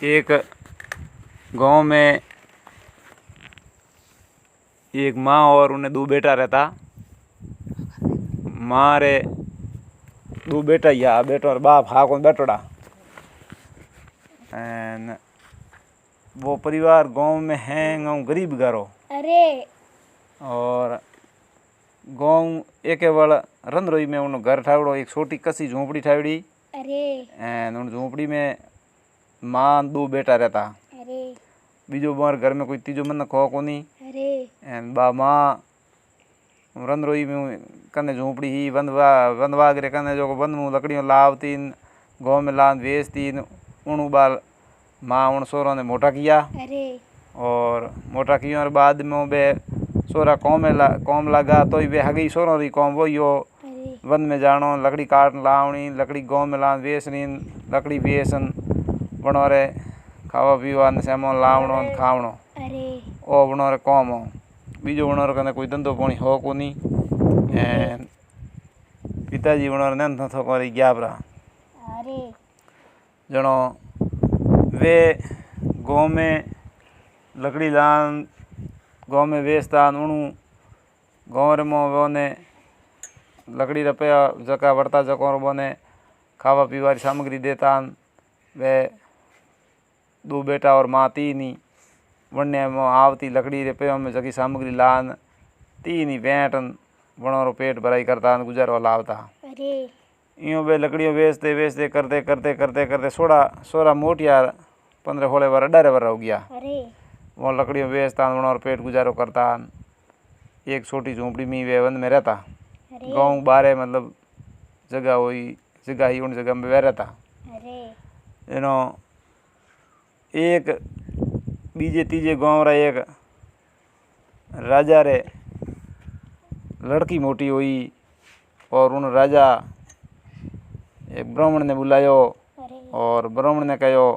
एक गांव में एक माँ और उन्हें दो बेटा रहता। माँ रे दो बेटा या बेटो और बाप हा कौन बेटोड़ा। एन वो परिवार गांव में है गांव गरीब घरों। अरे और गांव एक वाला रंधरोई में उन घर ठावड़ो एक छोटी कसी झोंपड़ी ठावड़ी। अरे एन उन झोंपड़ी में माँ दो बेटा रहता। अरे बीजो बार घर में कोई तीजो मन खो कोनी। अरे एन बा माँ रंधरोई में कने झोंपड़ी ही बंदवा करे कने जो बंद में लकड़ियों लावती गांव में लान बेचती उन बाल माँ उन सोरों ने मोटा किया। अरे और मोटा किया और बाद में बे सोरा कौम लगा तो वे हगी सोरों री कौम वही हो वन में जानो लकड़ी काट लावनी लकड़ी गांव में लान बेचनी लकड़ी बेचन बनोरे खावा पीवा ने सामान लावणो खावणो ओ बनोरे कौम हो। बीजो बनोरे कने कोई धंधो पानी हो कोनी। एन पिताजी बनोरे नन थो कोरी ग्याबरा जनो वे गांव में लकड़ी लान गांव में बेचता उणु गांव में बोने लकड़ी रुपया जका बढ़ता जको बोने खावा पीवा की सामग्री देता। वे दो बेटा और माँ तीनी वन्य में आवती लकड़ी रुपयों में जकी सामग्री लान तीनी बैठन बणोरो पेट भराई करता गुजारो लावता। यूँ वे लकड़ियों बेचते बेचते करते करते करते करते सोरा मोटिया 15-16 वर 18 वर हो गया। वो लकड़ियों बेचता और पेट गुजारो करता। एक छोटी झोंपड़ी में वे वन में रहता। गांव बारे मतलब जगह हुई जगह ही उन जगह में वे रहता। इनो एक बीजे तीजे गांव रा एक राजा रे लड़की मोटी हुई और उन राजा एक ब्राह्मण ने बुलायो और ब्राह्मण ने कहो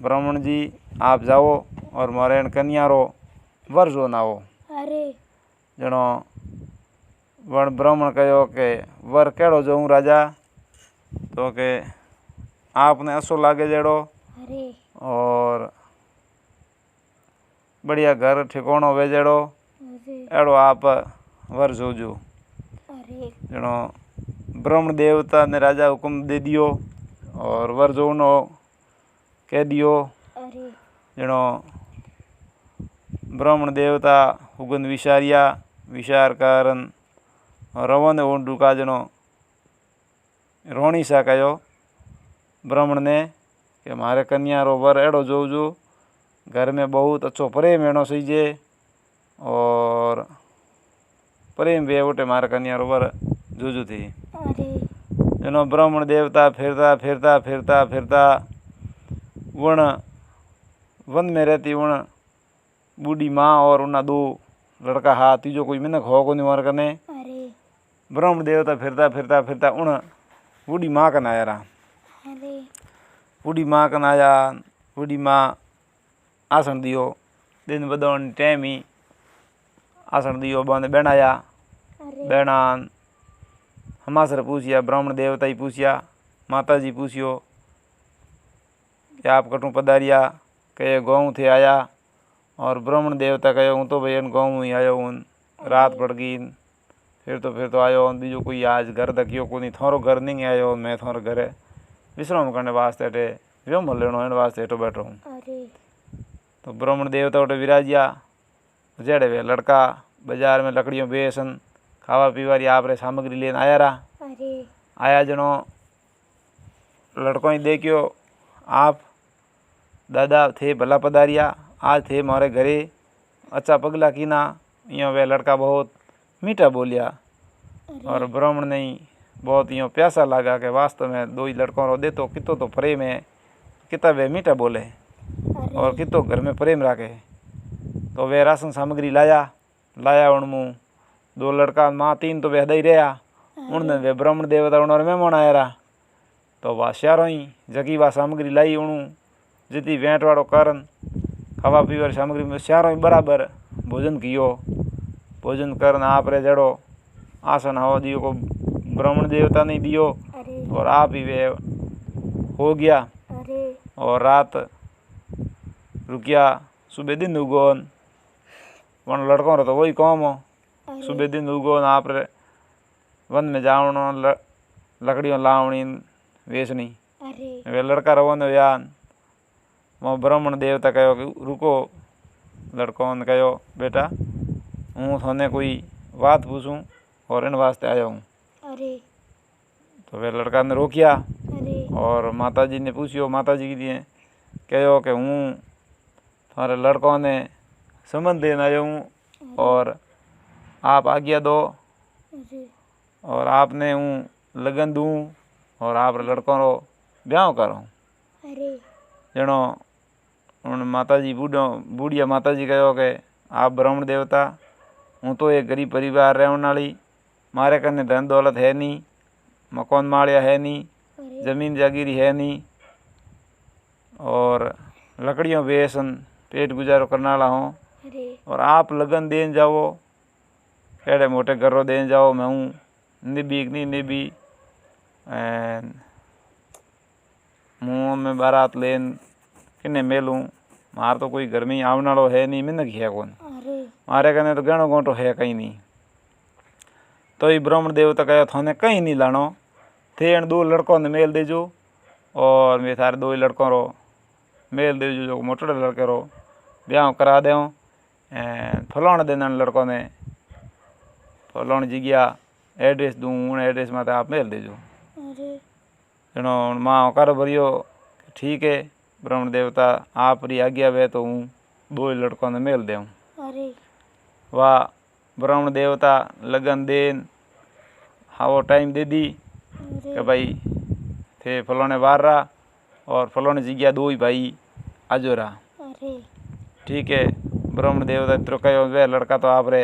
ब्राह्मण जी आप जाओ और मारे कन्या रो वर जो ना हो। जनो वन ब्राह्मण कहो के वर केड़ो जाऊँ राजा तो के आपने असो लागे जेड़ो और बढ़िया घर ठिकानो वे जेड़ो एड़ो आप वर जोजो। जनो ब्रह्म देवता ने राजा हुक्म दे दियो और वर जोनो कह दियो। जनो ब्राह्मण देवता हुगन विचारिया विचार कारण रवन ओंडू का जनो रोणी सा कहो ब्राह्मण ने कि मारे कन्या रो वर एड़ो जोजो घर में बहुत अच्छो प्रेम एनो सीजे और प्रेम वे उठे मारे कन्या रो वर जोजो थी। जनो ब्राह्मण देवता फिरता फिरता फिरता फिरता वन वन में रहती उन बूढ़ी माँ और उन्ना दो लड़का हाथ तीजो कोई मिनक हो को नहीं मार कने। ब्राह्मण देवता फिरता फिरता फिरता उन बूढ़ी माँ कन आया रहा। बूढ़ी माँ कन आया बूढ़ी माँ आसन दियो दिन बदौन टाइम ही आसन दियो बंद बनाया बनान हमासर पूछिया ब्राह्मण देवता ही पूछिया माता जी पूछियो कि आप कटू पधारिया कहे गाँव थे आया और ब्राह्मण देवता कहे हूँ तो भैया गाँव ही आयो हूँ रात पड़ गई फिर तो आयो बीजो कोई आज घर दखियो को नहीं थोरो घर नहीं आयो मैं थोरो घर विश्राम करने वास्ते अटे व्योम लेनो इन वास्ते हेठो बैठो हूँ। तो ब्राह्मण देवता उठे विराजिया जेड़े वे लड़का बाजार में लकड़ियों बेसन खावा पीवा आप रे सामग्री लेने आया रहा। आया जनो लड़कों ही देखियो आप दादा थे भला पधारिया आज थे मारे घरे अच्छा पगला की ना यो वे लड़का बहुत मीठा बोलिया और ब्राह्मण ने बहुत यो प्यासा लगा के वास्तव में दो ही लड़कों रो दे तो कितो तो प्रेम है कितना वे मीठा बोले और कितो घर में प्रेम रखे। तो वे राशन सामग्री लाया उनमू दो लड़का माँ तीन तो वे हदा ही रहा उनने वे ब्राह्मण देवता उन्होंने मेहमान आया रहा। तो वह श्यारों ही जगी वह सामग्री लाई उणू जितनी वेंट वाड़ो कारण खावा पीवा सामग्री में श्यारों ही बराबर भोजन कियो। भोजन करन आप रे जड़ो आसन हवा दियो को ब्राह्मण देवता ने दियो और आप ही वे हो गया और रात रुकिया। सुबह दिन उगोन वन लड़कों रो तो वही काम हो। सुबह दिन उगोन आप वन में जावनो लकड़ियों लावनी वेचनी। वे लड़का रवन यान वो ब्राह्मण देवता कहो कि रुको। लड़कों ने कहो बेटा हूँ थाने कोई बात पूछूं और इन वास्ते आया हूँ। तो वे लड़का ने रोकिया और माताजी ने पूछियो। माताजी ने कहो कि हूँ थारे लड़कों ने संबंध देने आया हूँ और आप आज्ञा दो और आपने हूँ लगन दूँ और आप लड़कों रो ब्याह करूँ। जनो उन माताजी बूढ़िया माताजी कहो कि आप ब्राह्मण देवता हूँ तो एक गरीब परिवार रहने वाली मारे कने धन दौलत है नहीं, मकान मालिया है नहीं, जमीन जागीरी है नहीं और लकड़ियों बेसन पेट गुजारो करने वाला हूँ और आप लगन देन जाओ केड़े मोटे घरों देन जाओ। मैं हूँ निबी नहीं निबी मुँह में बारात लेन किन्ने मेलूँ। मार तो कोई घर में आवने वालो है नहीं, मिन्नक है कौन मारे कने तो गणो गोटो है कहीं नहीं। तो ये ब्राह्मण देवता कहो थाने कहीं नहीं लानो थे इन 2 लड़कों ने मेल देजो और मैं थारे 2 लड़कों रो मेल देजो जो मोटे लड़के रो ब्याह करा दे। फलाने दिन लड़कों ने फलानी जगह एड्रेस दूँ उन एड्रेस में आप मेल देजो। जनो माँ कर भरियो ठीक है ब्राह्मण देवता आप री आज्ञा वे तो हूँ 2 लड़कों ने मेल देऊँ। वाह ब्राह्मण देवता लगन देन हाँ टाइम दे दी कि भाई थे फलाने बार रहा और फलाने जगह 2 ही भाई आजो रहा। ठीक है ब्राह्मण देवता इतरो कहो वे लड़का तो आप रे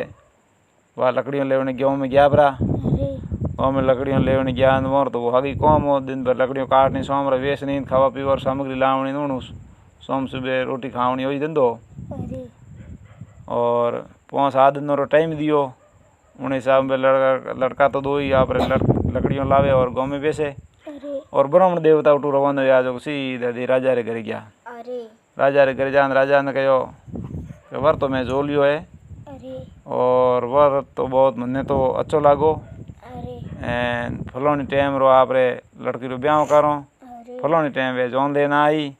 वह लकड़ियों लेवने गेहूँ में गया बरा गाँव में लकड़ियों लेवने गया मोर तो वो आगे कौम हो दिन भर लकड़ियों काटनी सोम रे वेचनी खावा पीवा और सामग्री लावनी नूणू सोम सुबह रोटी खावनी वही धंधो और 5-7 दिन रो टाइम दियो। उन हिसाब में लड़का तो 2 ही आप लकड़ियों लावे और गाँव में बेचे और ब्राह्मण देवता उठू रवाना हुआ जो सीधे राजा रे घर गया। राजा रे घर जान राजा ने कहो कि वर तो मैं जो लियो है और वर तो बहुत मन्ने तो अच्छो लागो एंड फलानी टाइम रो आप रे लड़की रो ब्याह करो फलानी टाइम वे जोन देना आई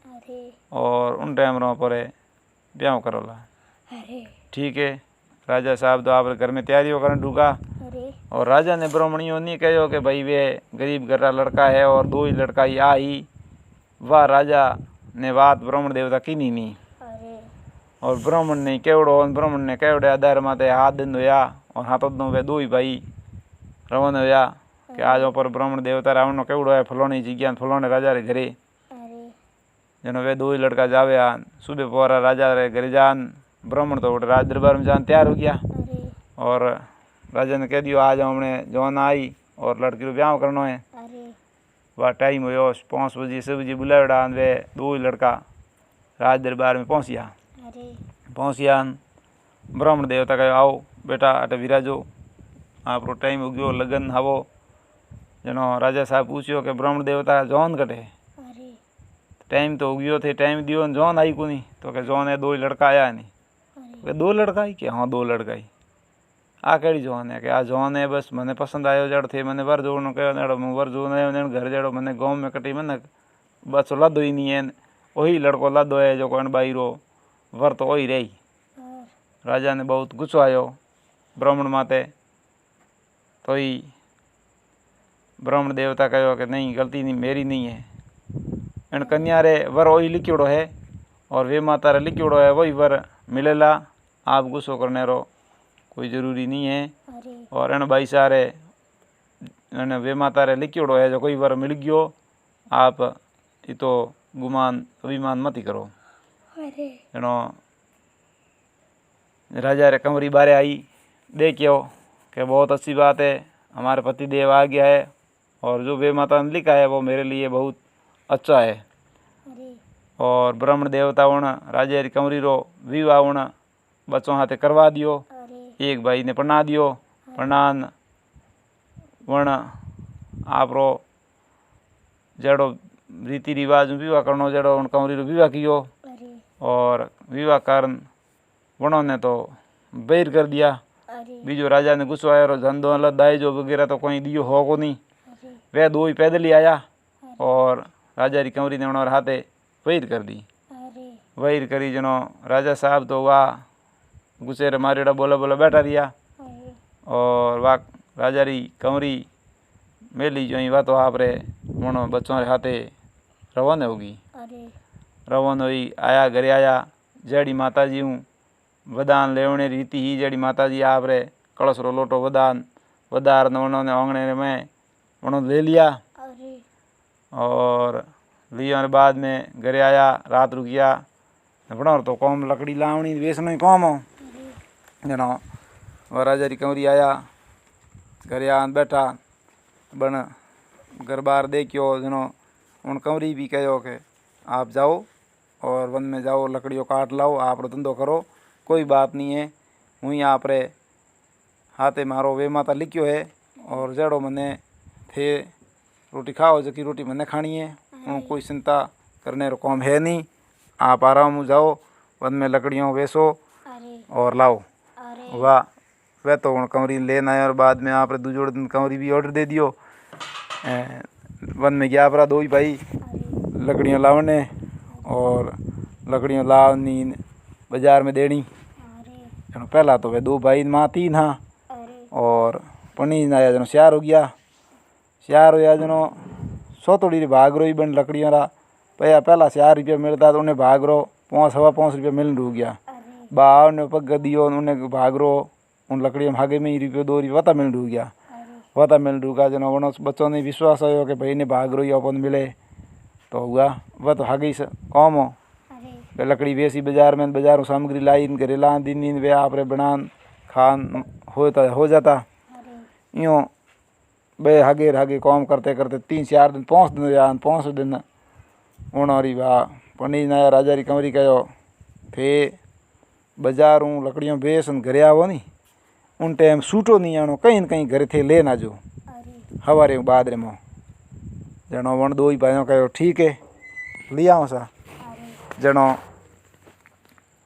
और उन टाइम रो पर ब्याह करोला। ठीक है राजा साहब तो आप घर में तैयारियों करने डूगा और राजा ने ब्राह्मणियों नहीं कहो कि भाई वे गरीब घर का लड़का है और 2 ही लड़का ही आई। वाह राजा ने बात ब्राह्मण देवता की नहीं और ब्राह्मण ने केवड़ो ब्राह्मण ने केवड़े आधार माते हाथ दिन होया और हाथों दो वे 2 ही भाई रवन होया कि आज पर ब्राह्मण देवता रावण नो केवड़ो है फलानी जगह फलाने राजा रे घरे। जनो वे 2 ही लड़का जावे सुबह पोरा राजा रे घरे जान ब्राह्मण तो राज दरबार में जान तैयार हो गया और राजा ने कह दियो आज हमने जवान आई और लड़की को ब्याह करना है। वह टाइम हो 5 बजे 6 बजे बुलावड़ा वे 2 ही लड़का राज दरबार में पहुँचिया। ब्राह्मण देवता कहो आओ बेटा अटे विराजो आप रो टाइम हो गयो लगन आवो। जनो राजा साहब पूछियो कि ब्राह्मण देवता जौन कटे टाइम तो हो गयो थे टाइम दियो जौन आई को नहीं तो कि जौन है 2 ही लड़का आया नहीं 2 लड़का ही कि हाँ 2 लड़का ही आ कड़ी जौन है कि आ जौन है बस मैंने पसंद आयो जड़ थे मैंने वर जोड़ो कहो मैं वर जो घर जड़ो मैंने गाँव में कटी मैंने बस लादो ही नहीं है वही लड़को लादो है जो कौन बाई रो वर तो वही रही। राजा ने बहुत गुस्सो आयो ब्राह्मण माते तो ही ब्राह्मण देवता कहो कि नहीं गलती नहीं मेरी नहीं है इन कन्या रे वर वही लिखियोड़ो है और वे माता रे लिखियोड़ो है वही वर मिलेला आप गुस्सो करने रो कोई ज़रूरी नहीं है और इन भाई सारे इन वे माता रे लिखियोड़ो है जो कोई वर मिल गयो आप ये तो गुमान अभिमान मत ही करो। नो राजा रे कमरी बारे आई देखियो कि बहुत अच्छी बात है हमारे पति देव आ गया है और जो वे माता ने लिखा है वो मेरे लिए बहुत अच्छा है। और ब्राह्मण देवता उन राजा री कमरी रो विवाह उन बच्चों हाथे करवा दियो। एक भाई ने पढ़ा दियो प्रणान वण आप रो जड़ो रीति रिवाज में विवाह करनो जड़ो उन कमरी रो विवाह कियो और विवाह कारण वणों ने तो बहिर कर दिया। बीजो राजा ने गुस्सो आयो, धंधो दायजो वगैरह तो कोई दियो हो को नहीं। वह दो ही पैदल ही आया और राजा री कंवरी ने उन्होंने हाथे बहिर कर दी। बहिर करी जनो राजा साहब तो वाह गुस्से रे मारेड़ा बोला बोला बैठा रिया। और वाह राजा री कंवरी मेली जो वा तो आप रे वणो बच्चों रे हाथे रवाना होगी। रवाना हुई आया घरे आया। जड़ी माता जी हूँ वदान लेवने रीति ही जड़ी माता जी आप रे कलश रो लोटो वदान वदार ने उन्होंने आंगणे में उन्होंने ले लिया। और लिया बाद में घरे आया, रात रुकिया। बना तो कौम लकड़ी लावनी वेचना कौम हो जनो। वह राजा री कंवरी आया, घरे आन बैठा, बन घर बार देखियो जनो। उन कंवरी भी कहो कि आप जाओ और वन में जाओ, लकड़ियों काट लाओ, आप रो धंधो करो, कोई बात नहीं है। हुई आप रे हाथे मारो वे माता लिखियो है और जड़ो मने थे रोटी खाओ, जकी रोटी मने खानी है, कोई चिंता करने रो काम है नहीं। आप आराम जाओ, वन में लकड़ियों वेचो और लाओ। वाह वह तो कंवरी लेन आया। और बाद में आप रे दूजोड़ दिन कंवरी भी ऑर्डर दे दियो। वन में गया अपरा दो ही भाई लकड़ियाँ लावने और लकड़ियाँ लावनी बाजार में देनी। पहला तो वे दो भाई माँ तीन हाँ और पनी आया जनो श्यार हो गया। श्यार होया जनो सोतोड़ी रे भाग रो ही बन लकड़ियों रा पया पहला 4 रुपया मिलता तो उन्हें भाग रो 5-5.5 रुपया मिलन रू गया। बाव ने पग दियो उन्हें भाग रो उन लकड़ियों भागे में ही रुपये 2 रुपया वता मिल रू गया। वता मिल रू का जनो वनो बच्चों ने विश्वास हो कि भाई ने भाग रो अपन मिले तो हुआ वह तो हागी कौम हो। वे लकड़ी बेसी बाजार में बाजारों सामग्री लाई घरे ला दिन वे आप रे बनान खान हो जाता। यूँ बे हागे कौम करते करते 3-4 दिन 5 दिन या 5 दिन उड़ी वाह पनी नया राजा री कंवरी कहो थे बाजारों लकड़ियों बेस घरे आवो नी उन टाइम सूटो नहीं आनो कहीं न कहीं घरे थे ले ना जो हवारे बाद रे मो जनो वण दो ही भाइयों कहो ठीक है लिया आओ सा। जनो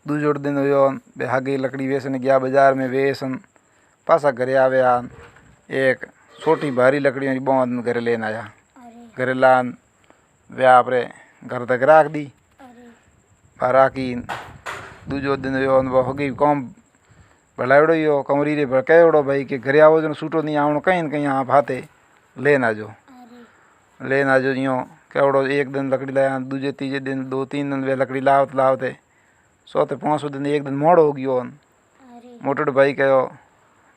दूजोड़ दिन हुयो बे हागे लकड़ी वेचने गया बाजार में वेसन पासा घरे आवे आन एक छोटी भारी लकड़ियों की बांध घरे लेन आया। घरे लान वे आप रे घर तक राख दी। राखी दूजो दिन वो हो गई कौम भलावड़ो ही कंवरी रे कहोड़ो भाई कि घरे आओ जो सूटो नहीं आवनो कहीं न कहीं आप हाथे लेन आजो यूँ कहोड़ो। एक दिन लकड़ी लाया दूजे तीजे दिन 2-3 दिन वे लकड़ी लावते 100-500 दिन एक दिन मोड़ हो गयो। मोटड़ भाई कहो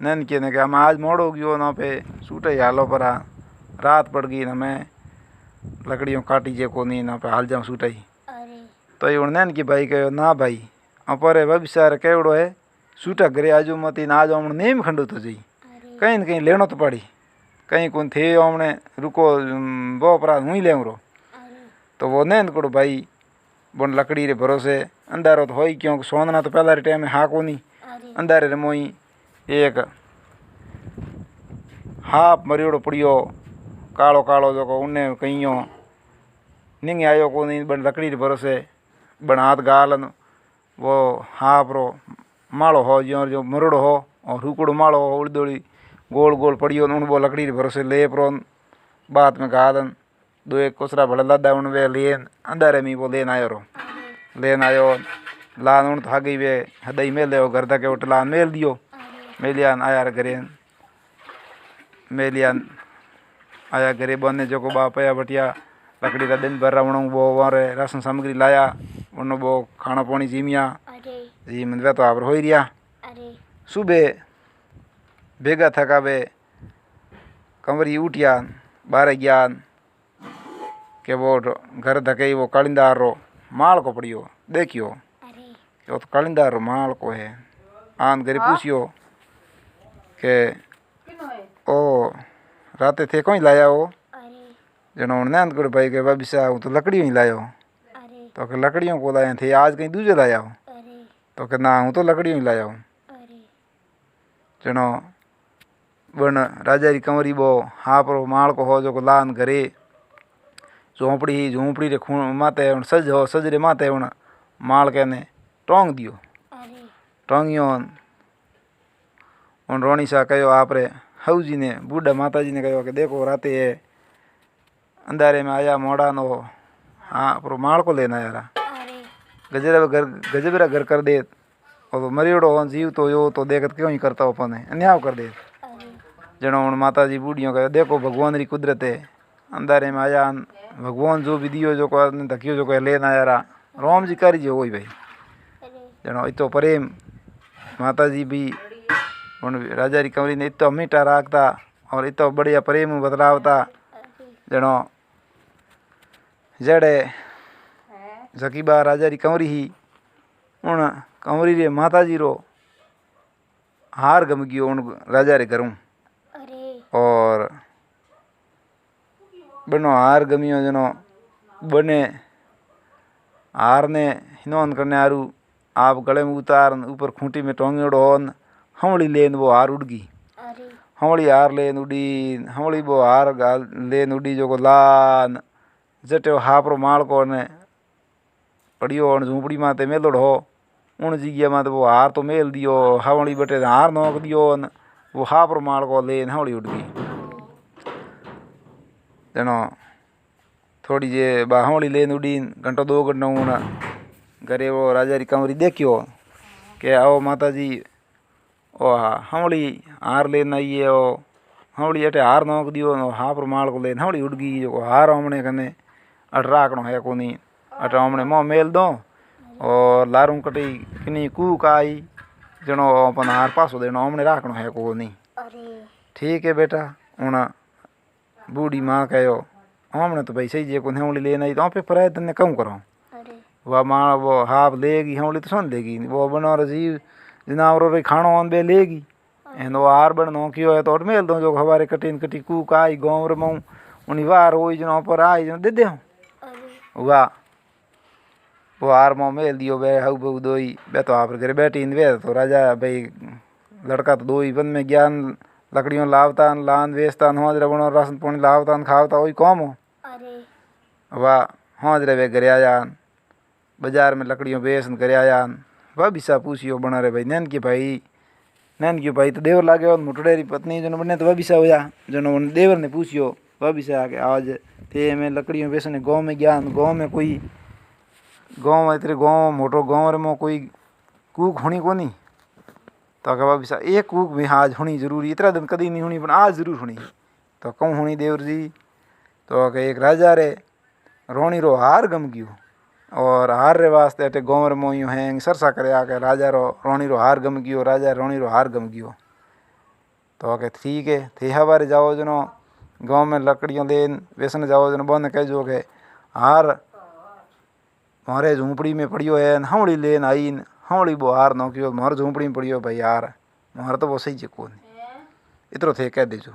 नैन के ने हम आज मोड़ हो गयो ना पे सूटे हालो पर रात पड़ गई ना मैं लकड़ियों काटी जे को नहीं ना पे हाल जाऊँ सूटाई तो ये नैन की भाई कहो ना भाई अपर व्यवसाय केवड़ो है सूटा घरे आजो मती ना आज हमने नेम खंडो तो जी कहीं न कहीं लेनो तो पड़ी कहीं कौन थे हमने रुको वो अपराध हुई ले रो तो वो नैन करो भाई बन लकड़ी रे भरोसे अंधारो तो हो ही क्यों सोना तो पहला रे टाइम हाँ को नहीं अंधारे रे मोई एक हाफ मरियोड़ो पड़ियो कालो कालो जो को उन्हें कहीं निंग आयो को नहीं बन लकड़ी रे भरोसे बन हाथ गालन वो हाफ रो माड़ो हो जो मरोड़ो हो और रुकड़ो माड़ो हो उड़दोड़ी गोल गोल पड़ियो उन वो लकड़ी रे भरोसे ले प्रो बात में गालन 2-1 कोसरा भले लादा उन वे लेन अंधारे में वो लेन आयो लान उन तो गई वे हदई मेल दे घर तक उठ लान मेल दियो मेलियान आया घरे मेलियान आया घरे बने जो को बाप आया बटिया लकड़ी का दिन भर रावण वो वारे राशन सामग्री लाया उन वो खाना पानी जीमिया जी मन तो आप हो ही रिया। सुबह भेगा थका वे कंवरी उठिया 12 गया के वो घर धके वो कालिंदार रो माल को पड़ियो देखियो वो तो कालिंदार रो माल को है। आन घरे पूछियो के ओ राते थे कोई लाया हो जनो नैन को भाई के बाबिसा तो लकड़ियों ही लायो तो के लकड़ियों को लाया थे आज कहीं दूजे लाया हो तो के ना हूँ तो लकड़ियों ही लाया हूँ। जनो बन राजा री कंवरी बो हाँ पर माल को हो जो को लान घरे झोंपड़ी रे खूण माते सज रे माते माल के ने टोंग दियो। अरे टोंगियो उन रोणी सा कहो आपरे हऊ जी ने बूढ़ा माता जी ने कहो कि देखो राते है अंधारे में आया मोड़ा नो हाँ पर माल को लेना यार अरे गजबरा घर कर दे और मरियोड़ो हो जीव तो यो तो देखत क्यों ही करता हो अपने अन्याय कर दे। अरे जनो उन माता जी बूढ़ियों कहो देखो भगवान री कुदरत है अंधारे में आया भगवान जो भी दियो जो को धकियो जो को लेना यार राम जी कर जो वही भाई अरे जनो इतो प्रेम माता जी भी उन राजा री कंवरी ने इतो मीठा राखता और इतो बढ़िया प्रेम बदलावता अरे जनो जड़े जकीबा राजा री कंवरी ही उन कंवरी रे माता जी रो हार गम गयो उन राजा रे घरों अरे और बनो हार गमियो जनो बने हार ने हिनोन करने आरू आप गले में उतार ऊपर खूंटी में टोंगेड़ो होन हमड़ी लेन वो हार उड़ गई। अरे हमड़ी हार लेन उड़ी हमड़ी वो हार गाल लेन उड़ी जो को लान जटे हापरो माल को ने पड़ियो और झूपड़ी माते मेलोड़ हो उन जग्या माते वो हार तो मेल दियो हमड़ी बटे हार नोक दियो वो हापरो माल को लेन हमड़ी उड़ गई। जनो थोड़ी जे बाहमड़ी लेन उड़ी घंटो 2 घंटा उन घरे वो राजा री कंवरी देखियो के आओ माता जी ओ हमड़ी हार लेन आई है ओ हमड़ी अटे हार नोक दियो हाँ पर माल को लेन हमड़ी उड़ गई जो हार हमने कने अट राखणो है कोनी अट हमने मोह मेल दो और लारूं कटी किनी कूक आई जनो अपन हार पासो देनो हमने राखणो है कोनी। अरे ठीक है बेटा उन बूढ़ी माँ कहो हमने तो भाई सही जे को हमड़ी लेन आई तो पे प्रयत्न ने कम करो अरे वह माँ वो हाफ लेगी हमड़ी तो सुन देगी वो बनो जीव जनावरों रे खाणो ऑन बे लेगी एन वो हार बन नो कियो है तो और मेल दो जो हमारे कटीन कटी कूक आई गाँव रे मऊ उनी वार होई जनो पर आई जनो दे दे अरे वाह वो हार मो मेल दियो बे हऊ बहु दोई बे तो आप घरे बैठी इन वे तो राजा भाई लड़का तो दो ही बन में ज्ञान लकड़ियों लावता लान वेचता होजरे बनो राशन पानी लावता खावता वही कौम हो अरे वाह होजरे वे घरे आया बाजार में लकड़ियों बेचन करे आया वह भी सा पूछियो बना रे भाई नैन की भाई तो देवर लागे मुटड़े री पत्नी जो बने तो वह भी सा होया जो देवर ने पूछियो वह भी सा आके आज थे में लकड़ियों बेचने गाँव में ज्ञान गाँव में कोई गाँव इतरे गाँव मोटो गाँव रे में कोई कूक होनी कोनी तो कहा भी सा एक कूक भी आज होनी जरूरी इतना दिन कदी नहीं होनी पर आज जरूर होनी तो कहूँ होनी देवर जी तो के एक राजा रे रोणी रो हार गम गयो और हार रे वास्ते अटे गाँव रे मोयू हैं सरसा करे आके राजा रो रोणी रो हार गम गयो राजा रोणी रो हार गम गयो तो के ठीक है थे हवारे जाओ जनो गाँव में लकड़ियों लेन बेसन जाओ जनो बन कह जो के हार मारे झूंपड़ी में पड़ियो है हमड़ी लेन आई हमड़ी वो हार नो क्यों मार झूंपड़ी में पड़ियो भाई यार मार तो वो सही जे को इतरो थे कह देजो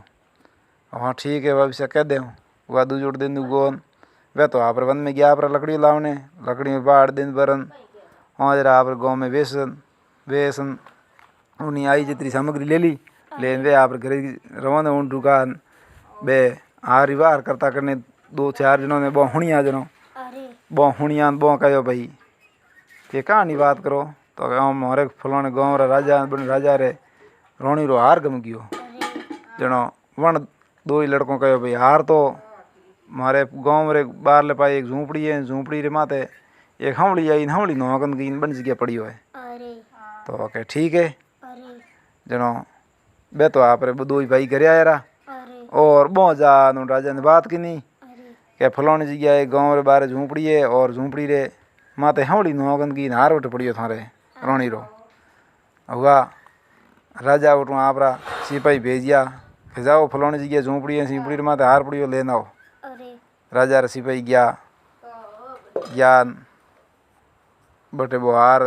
हाँ ठीक है वह भी कह दे वह दू जोड़ दिन गोन वह तो आप वन में गया आप लकड़ी लावने लकड़ी में बाढ़ दिन बरन हाँ जरा आप गाँव में बेसन बेसन उन्हीं आई जितनी सामग्री ले ली लेन वे आप घर रवाना उन दुकान बे हार वार करता करने 2-4 जनों ने बहुत हुणिया जनों अरे बहुत हुणिया बहुत कहो भाई ये कहानी बात करो तो हमारे फलाने गाँव रा राजा बन राजा रे रोणी रो हार गम गयो जनो वन 2 ही लड़कों कहो भाई हार तो मारे गाँव रे बाहर ले पाई एक झूंपड़ी है झूंपड़ी रे माते एक हमड़ी आई हमड़ी नौकन की बन जगह पड़ी है अरे तो के ठीक है अरे जनो बे तो आप रे 2 ही भाई घरे आया रहा अरे और बहुत जा राजा ने बात की नहीं अरे के फलानी जगह है गाँव रे बाहर झूंपड़ी है और झूंपड़ी रे माते हमड़ी नौकन की हार उठ पड़ी थारे रोणी रो हुआ राजा उठू आपरा सिपाही भेजिया कि जाओ फलानी जगह झूंपड़ी है झूंपड़ी रे माते हार पड़ियो लेना आओ अरे राजा रे सिपाही गया ज्ञान बटे वो हार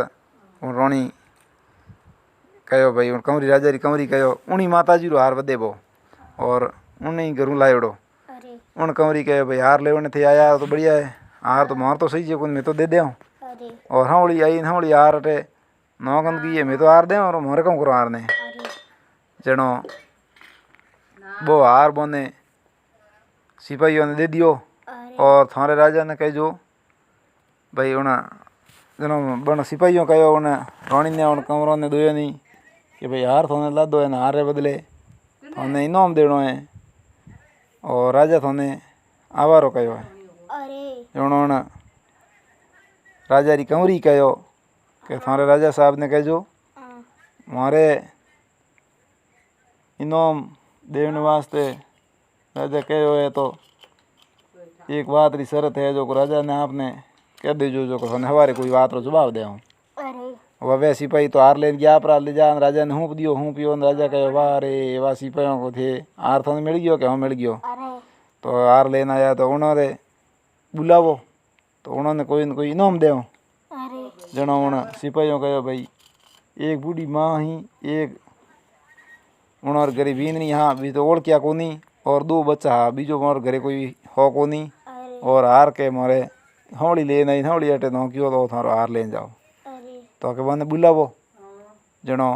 रोणी कहो भाई कंवरी राजा री कंवरी कहो उन्हीं माता जी रो हार बदे बो और उन्हीं घरों लायोड़ो अरे उन कंवरी कहो भाई हार लेवने थे आया तो बढ़िया है हार तो मार तो सही है मैं तो दे दे अरे और हमड़ी आई हमड़ी हार अटे नौकन की है मैं तो हार दे और मोरे कम करो हार ने अरे जनो वो हार बोने सिपाहियों ने दे दियो अरे और थारे राजा ने कह जो भाई उन जनो बन सिपाहियों कहो उन राणी ने उन कमरों ने दोयो नहीं कि भाई हार थोने ला दो है हार रे बदले थोने इनाम देनो है और राजा थोने आवारो कहो है अरे उन्होंने राजा री कंवरी कहो कि थारे राजा साहब ने कहो हाँ, मारे इनाम देने वास्ते राजा कहो है तो एक बात री शर्त है जो राजा ने आपने कह दीजो जो थाने हवारे कोई बात रो जवाब दे हूँ अरे वह सिपाही तो हार लेन गया अपरा ले जा राजा ने हूँ दियो हूँ पियो राजा कहो वाह रे वाह सिपाहियों को थे हार थाने मिल गयो क्या मिल गयो अरे तो हार लेन आया तो उन्होंने बुलावो तो उन्होंने कोई न कोई इनाम दे अरे जनो उन्हें सिपाहियों कहो भाई एक बूढ़ी माँ ही एक उन्होंने गरीब नहीं हाँ भी तो ओढ़ क्या कोनी और दो बच्चा हाँ बीजो मोर घरे कोई हो कोनी अरे और हार के मोरे हौली ले नहीं हौली अटे तो क्यों तो थारो हार लेन जाओ अरे तो के बने बुलावो जनो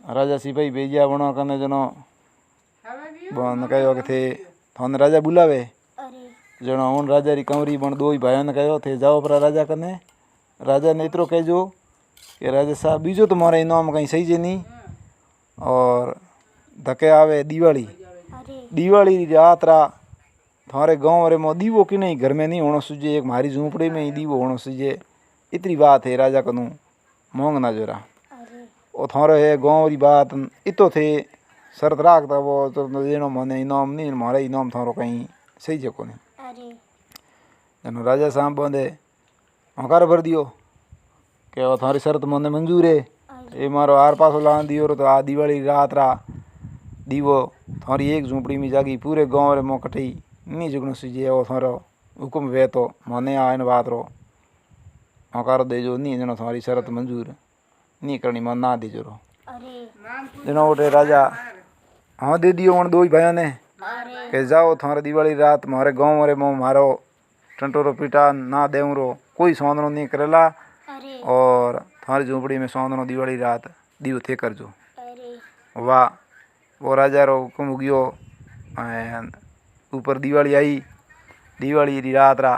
राजा सिपाही भेजिया बनो कने जनो बन कहो कि थे थाने राजा बुलावे अरे जनो उन राजा री कंवरी बन दो ही भाइयों ने कहो थे जाओ पर राजा कने राजा ने इतरो कहजो कि राजा साहब बीजो तुम्हारा इनाम कहीं सही जे नहीं और धके आवे दिवाली अरे दिवाली री रात रा थारे गाँव रे मो दीवो कि नहीं घर में नहीं होना सुझे एक मारी झूंपड़ी में ही दीवो होना सुझे इतनी बात है राजा कनु मोंग ना जोरा अरे ओ थारे है गाँव री बात इतो थे शर्त राखता वो तो देनो मने इनाम नहीं मारे इनाम थारो कहीं सही जे कोनी अरे जनो राजा साहब बंदे हकार भर दियो कि वो थारी शर्त मने मंजूर है ये मारो आर पासो लान दियो रो तो आ दिवाली रात रा दीवो थारी एक झूंपड़ी में जागी पूरे गाँव रे मो कटी नहीं जुगनो सुझे वो थारो हुक्म वे तो मने आयन बात रो हकार देजो नहीं जनो थारी शर्त मंजूर नहीं करनी मन ना दीजो रो अरे जनो उठे राजा हाँ दे दियो उन दो ही भाइयों ने अरे कि जाओ थारे दिवाली रात मारे गाँव रे मो मारो टंटोरो पीटा ना देऊँ रो कोई सौंदनो नहीं करेला अरे और थारी झूंपड़ी में सौंदनो दिवाली रात दीव थे कर जो अरे वाह वो राजा रो हुक्म हुगियो ऊपर दिवाली आई दिवाली री रात रा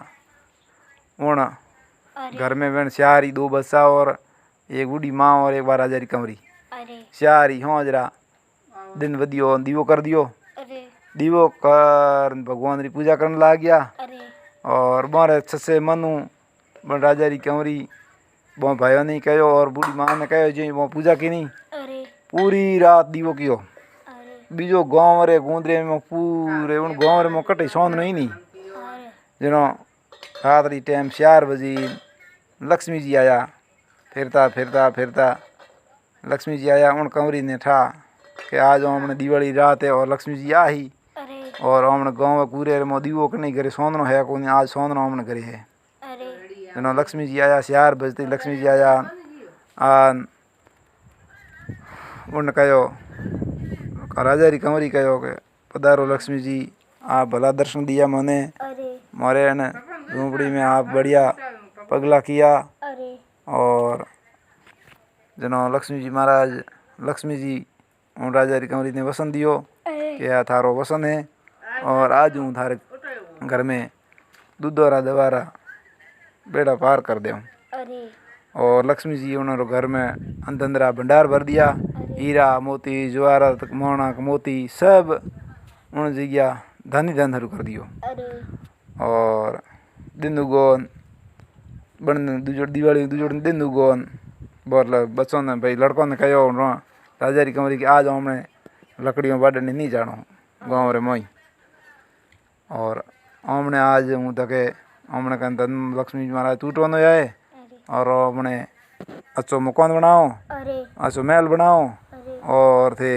उन अरे घर में बहन श्यारी दो बच्चा और एक बूढ़ी माँ और एक बार राजा री कंवरी अरे श्यारी होजरा दिन बदियो दीवो कर दियो अरे दीवो कर भगवान री पूजा करने लाग गया अरे और मारे छसे मनु बन राजा री कंवरी वो भाइयों ने कहो और बूढ़ी माँ ने कहो जी वो पूजा की नहीं अरे पूरी रात दीवो कियो अरे बीजो गाँव रे गुंदरे में पूरे उन गाँव रे में कटे सौंद नहीं नी अरे जनो रात री टाइम 4 बजे लक्ष्मी जी आया फिरता फिरता फिरता लक्ष्मी जी आया उन कंवरी ने ठा कि आज हमने दिवाली रात है और लक्ष्मी जी आ ही अरे और हमने गाँव पूरे रे में दीवो के नहीं घरे सौंदनो है को आज सौंदनो हमने घरे है अरे जनो लक्ष्मी जी आया 4 बजते लक्ष्मी जी आया उन कहो राजा री कंवरी कहो के पधारो लक्ष्मी जी आप भला दर्शन दिया मने अरे मारे न झूंपड़ी में आप बढ़िया पगला किया अरे और जनो लक्ष्मी जी महाराज लक्ष्मी जी उन राजा री कंवरी ने वसन दियो कि आ थारो वसन है और आज हूँ थारे घर में दूधवारा दवारा बेड़ा पार कर दे अरे और लक्ष्मी जी उन्होंने घर में अंदरा भंडार भर दिया हीरा मोती जवाहरात मोहना मोती सब उन जगह धन ही धन हरू कर दियो अरे और दिन उगोन बन दूजोड़ दिवाली दूजोड़ दिन उगोन बोल बच्चों ने भाई लड़कों ने कहो राजा री कंवरी की आज हमने लकड़ियों बाढ़ने नहीं जानो गाँव रे मोई और हमने आज हूँ तके हमने कहन धन लक्ष्मी जी महाराज टूटवानो है और हमने अच्छो मकान बनाओ अरे अच्छो महल बनाओ अरे और थे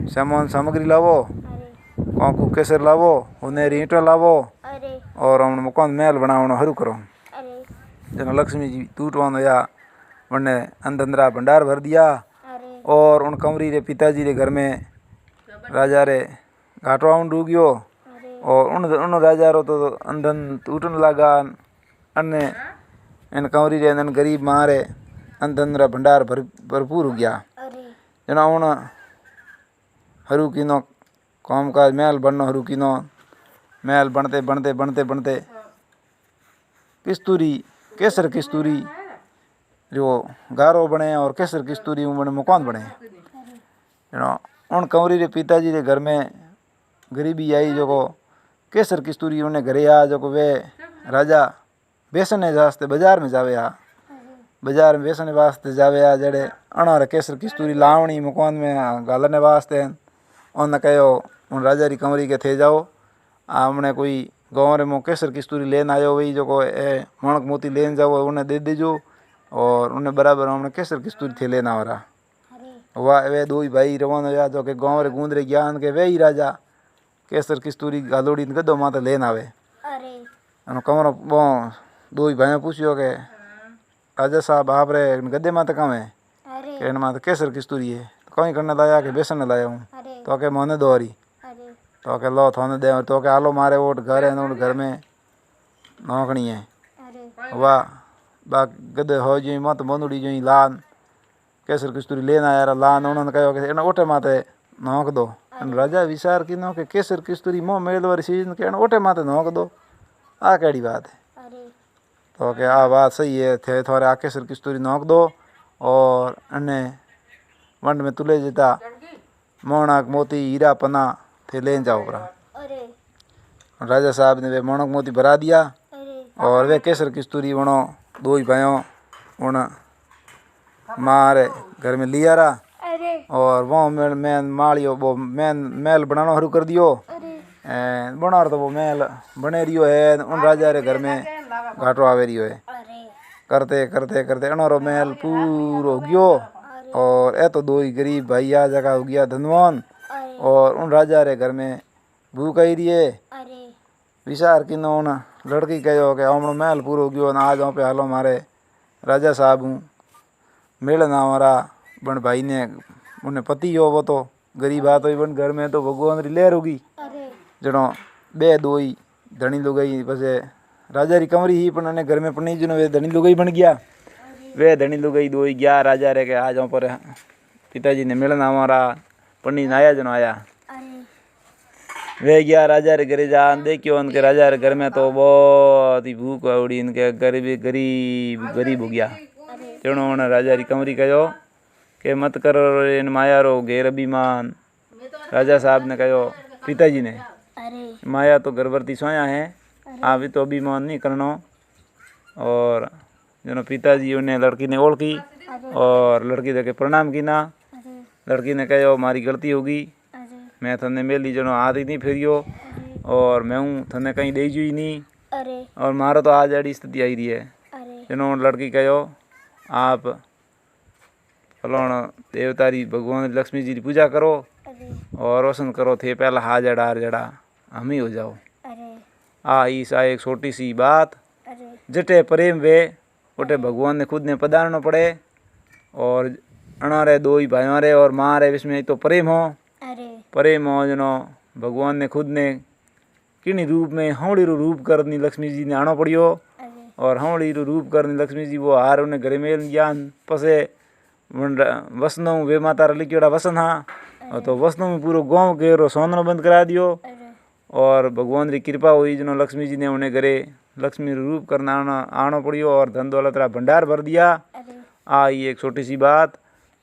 सामान सामग्री लावो अरे कांकू केसर लावो उन्हें ईंटा लावो अरे और हमने मकान महल बनावनो हरू करो अरे जनो लक्ष्मी जी टूटवानो या उन्हें अंदरा भंडार भर दिया अरे और उन कंवरी रे पिताजी रे घर में राजा रे घाटवा डूब गयो अरे और उन राजा रो तो अंधन टूटन लगा अन्य इन कंवरी रे अंदन गरीब मारे अंधन रा भंडार भरपूर हो गया अरे जना उन हरू किनो कामकाज महल बननो हरू किनो महल बनते बनते बनते बनते किस्तूरी केसर कस्तूरी जो गारो बने और केसर कस्तूरी बने मकान बने उन कंवरी रे पिताजी रे घर में गरीबी आई जो को केसर कस्तूरी उन्हें घरे आ जो को वे राजा बेसने वास्ते बाजार में जावे आ बाजार में बेसने वास्ते जावे आ जड़े अणारे केसर कस्तूरी लावणी मकान में गालने वास्ते उन कहो उन राजा री कंवरी के थे जाओ हमने कोई गाँव रे मो केसर कस्तूरी लेन आयो वही जो को ए मणक मोती लेन जाओ उन्हें दे दीजो और उन्हें बराबर हमने केसर कस्तूरी थे लेना हो रहा वाह वे दो ही भाई रवाना या जो के गाँव रे गूंद रे ज्ञान के वे ही राजा केसर कस्तूरी गालोड़ी गदो माते लेन आवे कमरो दो ही भाई पूछियो के राजा साहब आप रे गद्दे माते कम है के माते केसर कस्तूरी है तो कहीं करने लाया के बेसन लाया हूँ तो के मोने दोरी तो के लो थोने दे तो के आलो मारे वोट घर है उन घर में नौकनी है वाह बा गदे हो जी मत बंदुड़ी जो लान केसर कस्तूरी लेना यार लान उन्होंने कहो कि एना ओटे माते नोक दो राजा विचार की नो के केसर कस्तूरी मो मेल वाली सीजन के ओटे माते नोक दो आ केड़ी बात है तो के आ बात सही है थे थोड़े आ केसर कस्तूरी नोक दो और अने वंड में तुले जेता मोणक मोती हीरा पन्ना थे ले जाओ परा राजा साहब ने वे मोणक मोती भरा दिया और वे केसर कस्तूरी वणो दो ही भाइयों उन मारे घर में लिया रहा और वो मैन मालियो वो मैन महल बनाना शुरू कर दियो बना तो वो महल बने रियो है उन राजा रे घर में घाटो आवे रियो है करते करते करते अनारो महल पूरो हो गयो और ए तो दो ही गरीब भाई आ जगह हो गया धनवान और उन राजा रे घर में भूख आई रही है विचार की न उन लड़की कहो कि हमनो महल पूरो हो गयो आज पे हालो मारे राजा साहब हूँ मेलना हमारा बन भाई ने उन्हें पति हो वो तो गरीब आ तो बन घर में तो भगवान री लहर होगी जनो बे दो ही धनी लुगाई बस राजा री कंवरी ही पण घर में पनी जनो वे धनी लुगाई बन गया वे धनी लुगाई दो ही गया राजा रे के आ जाओ पर पिताजी ने मिलना हमारा पन्नी आया जनो आया वे गया राजा रे घरे जा देखियो उनके राजा रे घर में तो बहुत ही भूख उड़ी इनके गरीब गरीब गरीब हो गया तेणु उन्हें राजा री कंवरी कहो के मत करो इन माया रो घेर अभिमान राजा साहब ने कहो पिताजी ने माया तो गर्भवती सोया है आप भी तो अभिमान नहीं करनो और जो पिताजी उन्हें लड़की ने ओळखी और लड़की देखे प्रणाम की ना लड़की ने कहो मारी गलती होगी मैं थने मेली जनो हाथ ही नहीं फेरियो और मैं हूँ थने कहीं दे ही नहीं और मारो तो आज अड़ी स्थिति आई रही है जनो लड़की कहो आप फलाना देवतारी भगवान लक्ष्मी जी की पूजा करो और रोशन करो थे पहला हाथ जड़ा हम ही हो जाओ ईसा एक छोटी सी बात जटे प्रेम वे उटे भगवान ने खुद ने पधारना पड़े और अनारे दो ही भाइयों रे और माँ रे इसमें तो प्रेम हो जनो भगवान ने खुद ने किन्हीं रूप में हौड़ी रूप करनी लक्ष्मी जी ने आना पड़ियो और हौड़ी रूप करनी लक्ष्मी जी वो हार उन्हें घरे में ज्ञान पसे वसनों वे माता लिखियोड़ा वसन हाँ और तो वसनों में पूरा गाँव के रो सोननो बंद करा दियो और भगवान की कृपा हुई जनो लक्ष्मी जी ने उन्हें घरे लक्ष्मी रूप करना आना पड़ियो और धन दौलत रा भंडार भर दिया ये एक छोटी सी बात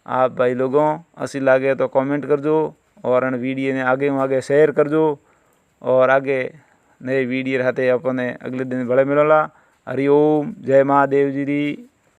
आप भाई लोगों अच्छी लागे तो कमेंट कर दो और इन वीडियो ने आगे शेयर कर दो और आगे नए वीडियो रहते अपने अगले दिन बड़े मिलोला हरिओम जय महादेव जी री।